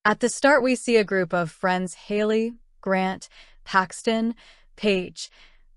At the start, we see a group of friends: Haley, Grant, Paxton, Paige,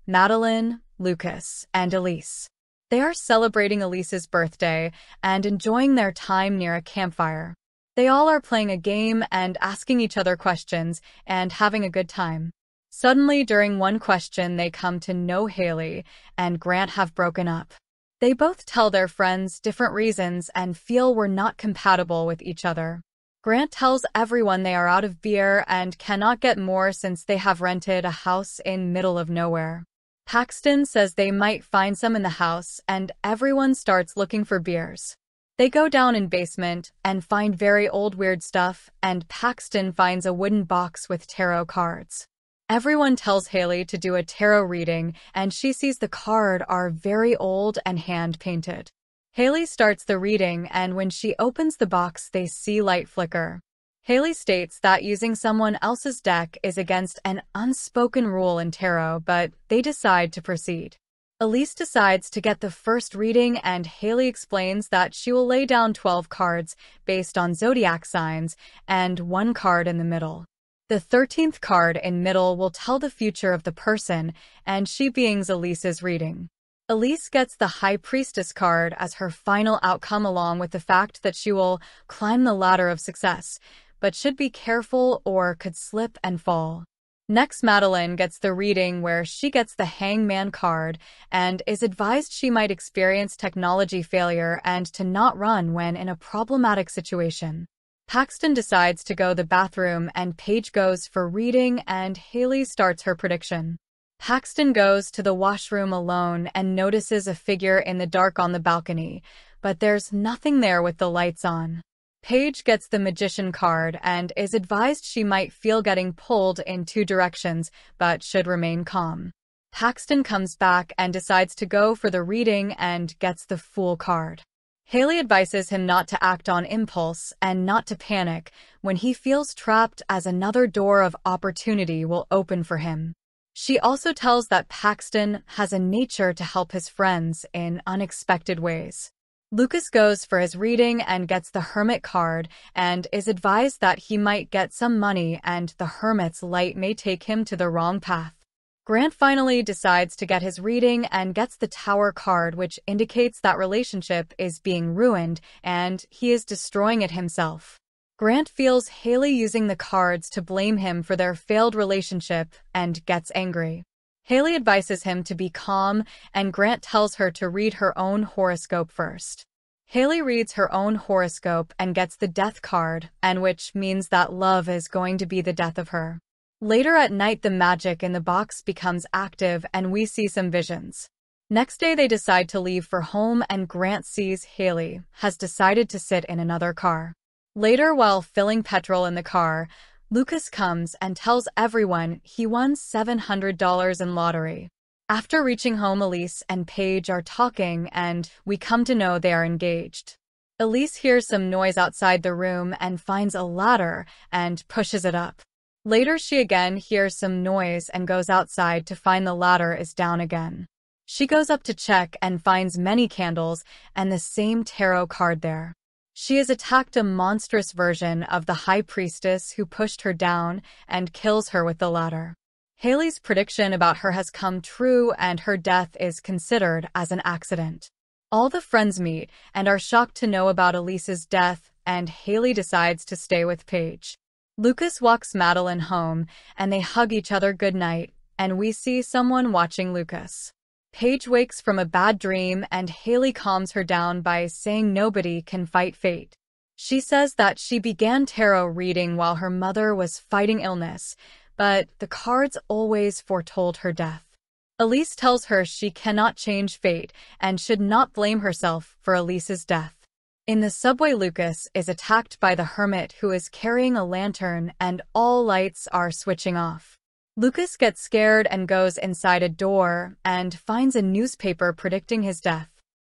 Madeline, Lucas, and Elise. They are celebrating Elise's birthday and enjoying their time near a campfire. They all are playing a game and asking each other questions and having a good time. Suddenly, during one question, they come to know Haley and Grant have broken up. They both tell their friends different reasons and feel we're not compatible with each other. Grant tells everyone they are out of beer and cannot get more since they have rented a house in middle of nowhere. Paxton says they might find some in the house, and everyone starts looking for beers. They go down in basement and find very old weird stuff, and Paxton finds a wooden box with tarot cards. Everyone tells Haley to do a tarot reading, and she sees the card are very old and hand-painted. Haley starts the reading, and when she opens the box, they see light flicker. Haley states that using someone else's deck is against an unspoken rule in tarot, but they decide to proceed. Elise decides to get the first reading, and Haley explains that she will lay down 12 cards based on zodiac signs and one card in the middle. The 13th card in middle will tell the future of the person, and she beings Elise's reading. Elise gets the High Priestess card as her final outcome, along with the fact that she will climb the ladder of success, but should be careful or could slip and fall. Next, Madeline gets the reading where she gets the Hangman card and is advised she might experience technology failure and to not run when in a problematic situation. Paxton decides to go to the bathroom and Paige goes for reading, and Haley starts her prediction. Paxton goes to the washroom alone and notices a figure in the dark on the balcony, but there's nothing there with the lights on. Paige gets the Magician card and is advised she might feel getting pulled in two directions, but should remain calm. Paxton comes back and decides to go for the reading and gets the Fool card. Haley advises him not to act on impulse and not to panic when he feels trapped, as another door of opportunity will open for him. She also tells that Paxton has a nature to help his friends in unexpected ways. Lucas goes for his reading and gets the Hermit card and is advised that he might get some money and the Hermit's light may take him to the wrong path. Grant finally decides to get his reading and gets the Tower card, which indicates that relationship is being ruined and he is destroying it himself. Grant feels Haley using the cards to blame him for their failed relationship and gets angry. Haley advises him to be calm, and Grant tells her to read her own horoscope first. Haley reads her own horoscope and gets the Death card, and which means that love is going to be the death of her. Later at night, the magic in the box becomes active and we see some visions. Next day, they decide to leave for home, and Grant sees Haley has decided to sit in another car. Later, while filling petrol in the car, Lucas comes and tells everyone he won $700 in lottery. After reaching home, Elise and Paige are talking, and we come to know they are engaged. Elise hears some noise outside the room and finds a ladder and pushes it up. Later, she again hears some noise and goes outside to find the ladder is down again. She goes up to check and finds many candles and the same tarot card there. She has attacked a monstrous version of the High Priestess who pushed her down and kills her with the ladder. Haley's prediction about her has come true, and her death is considered as an accident. All the friends meet and are shocked to know about Elise's death, and Haley decides to stay with Paige. Lucas walks Madeline home, and they hug each other goodnight, and we see someone watching Lucas. Paige wakes from a bad dream, and Haley calms her down by saying nobody can fight fate. She says that she began tarot reading while her mother was fighting illness, but the cards always foretold her death. Elise tells her she cannot change fate and should not blame herself for Elise's death. In the subway, Lucas is attacked by the Hermit, who is carrying a lantern, and all lights are switching off. Lucas gets scared and goes inside a door and finds a newspaper predicting his death.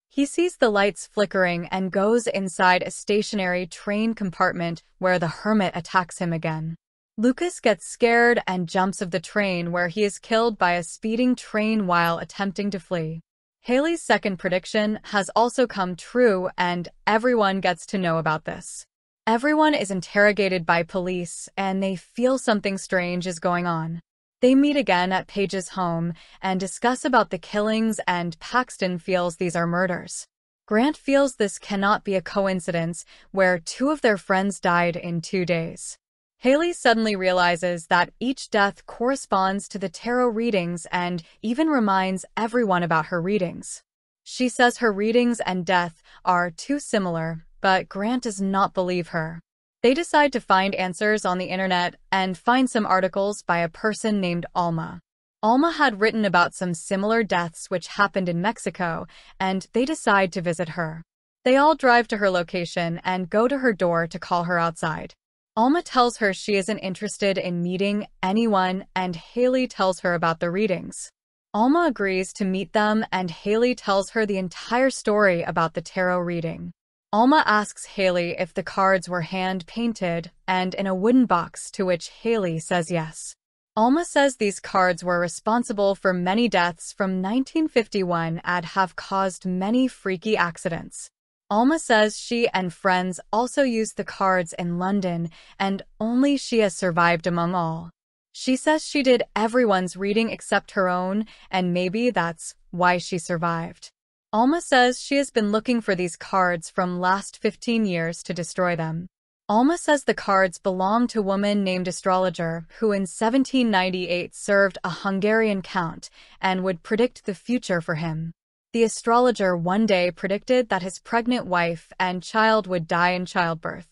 He sees the lights flickering and goes inside a stationary train compartment where the Hermit attacks him again. Lucas gets scared and jumps off the train, where he is killed by a speeding train while attempting to flee. Haley's second prediction has also come true, and everyone gets to know about this. Everyone is interrogated by police, and they feel something strange is going on. They meet again at Paige's home and discuss about the killings, and Paxton feels these are murders. Grant feels this cannot be a coincidence, where two of their friends died in 2 days. Haley suddenly realizes that each death corresponds to the tarot readings and even reminds everyone about her readings. She says her readings and death are too similar, but Grant does not believe her. They decide to find answers on the internet and find some articles by a person named Alma. Alma had written about some similar deaths which happened in Mexico, and they decide to visit her. They all drive to her location and go to her door to call her outside. Alma tells her she isn't interested in meeting anyone, and Haley tells her about the readings. Alma agrees to meet them, and Haley tells her the entire story about the tarot reading. Alma asks Haley if the cards were hand-painted and in a wooden box, to which Haley says yes. Alma says these cards were responsible for many deaths from 1951 and have caused many freaky accidents. Alma says she and friends also used the cards in London, and only she has survived among all. She says she did everyone's reading except her own, and maybe that's why she survived. Alma says she has been looking for these cards from last 15 years to destroy them. Alma says the cards belong to a woman named Astrologer who in 1798 served a Hungarian count and would predict the future for him. The astrologer one day predicted that his pregnant wife and child would die in childbirth.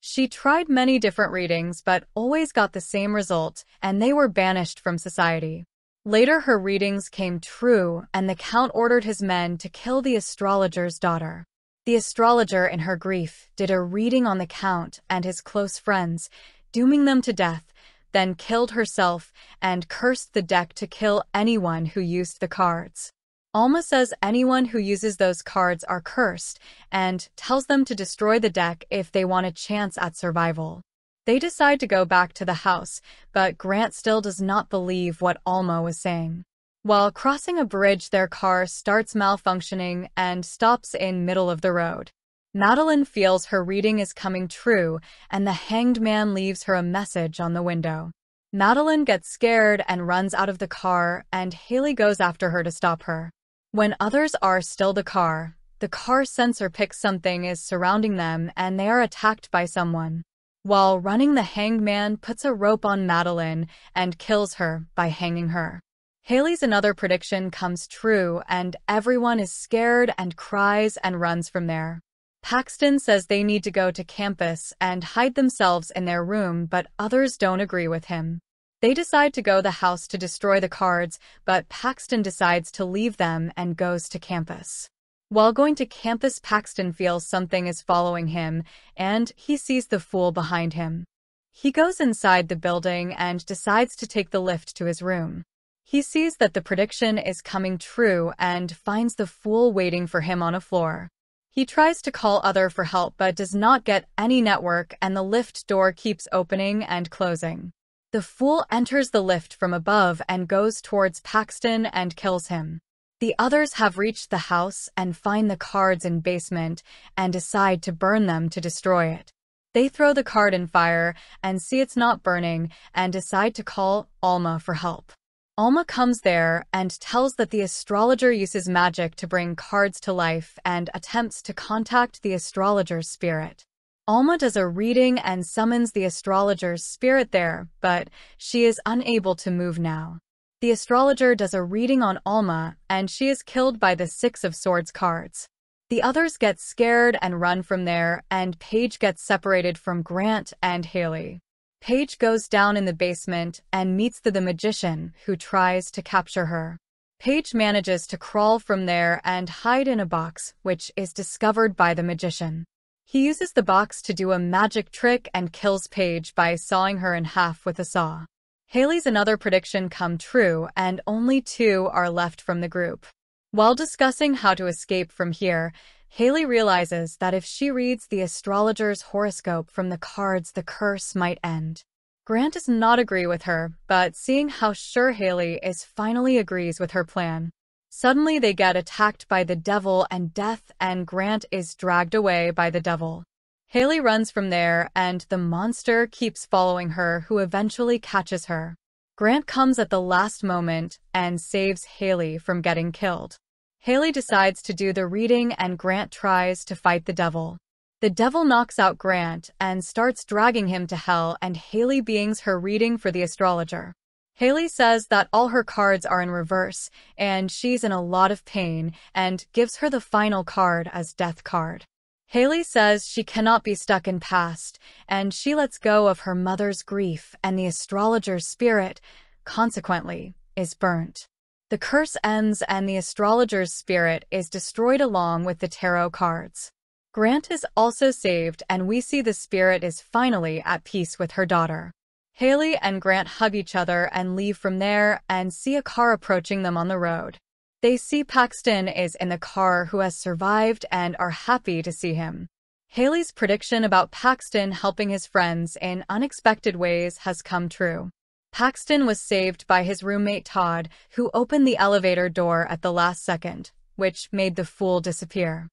She tried many different readings but always got the same result, and they were banished from society. Later her readings came true, and the count ordered his men to kill the astrologer's daughter. The astrologer, in her grief, did a reading on the count and his close friends, dooming them to death, then killed herself and cursed the deck to kill anyone who used the cards. Alma says anyone who uses those cards are cursed and tells them to destroy the deck if they want a chance at survival. They decide to go back to the house, but Grant still does not believe what Alma was saying. While crossing a bridge, their car starts malfunctioning and stops in middle of the road. Madeline feels her reading is coming true, and the hanged man leaves her a message on the window. Madeline gets scared and runs out of the car, and Haley goes after her to stop her. When others are still the car sensor picks something is surrounding them, and they are attacked by someone. While running, the hanged man puts a rope on Madeline and kills her by hanging her. Haley's another prediction comes true, and everyone is scared and cries and runs from there. Paxton says they need to go to campus and hide themselves in their room, but others don't agree with him. They decide to go to the house to destroy the cards, but Paxton decides to leave them and goes to campus. While going to campus, Paxton feels something is following him, and he sees the fool behind him. He goes inside the building and decides to take the lift to his room. He sees that the prediction is coming true and finds the fool waiting for him on a floor. He tries to call other for help but does not get any network, and the lift door keeps opening and closing. The fool enters the lift from above and goes towards Paxton and kills him. The others have reached the house and find the cards in basement and decide to burn them to destroy it. They throw the card in fire and see it's not burning and decide to call Alma for help. Alma comes there and tells that the astrologer uses magic to bring cards to life and attempts to contact the astrologer's spirit. Alma does a reading and summons the astrologer's spirit there, but she is unable to move now. The astrologer does a reading on Alma, and she is killed by the Six of Swords cards. The others get scared and run from there, and Paige gets separated from Grant and Haley. Paige goes down in the basement and meets the magician, who tries to capture her. Paige manages to crawl from there and hide in a box, which is discovered by the magician. He uses the box to do a magic trick and kills Paige by sawing her in half with a saw. Haley's another prediction come true, and only 2 are left from the group. While discussing how to escape from here, Haley realizes that if she reads the astrologer's horoscope from the cards, the curse might end. Grant does not agree with her, but seeing how sure Haley is, finally agrees with her plan. Suddenly they get attacked by the devil and death, and Grant is dragged away by the devil. Haley runs from there, and the monster keeps following her, who eventually catches her. Grant comes at the last moment and saves Haley from getting killed. Haley decides to do the reading, and Grant tries to fight the devil. The devil knocks out Grant and starts dragging him to hell, and Haley begins her reading for the astrologer. Haley says that all her cards are in reverse, and she's in a lot of pain, and gives her the final card as death card. Haley says she cannot be stuck in past, and she lets go of her mother's grief, and the astrologer's spirit, consequently, is burnt. The curse ends, and the astrologer's spirit is destroyed along with the tarot cards. Grant is also saved, and we see the spirit is finally at peace with her daughter. Haley and Grant hug each other and leave from there, and see a car approaching them on the road. They see Paxton is in the car, who has survived, and are happy to see him. Haley's prediction about Paxton helping his friends in unexpected ways has come true. Paxton was saved by his roommate Todd, who opened the elevator door at the last second, which made the fool disappear.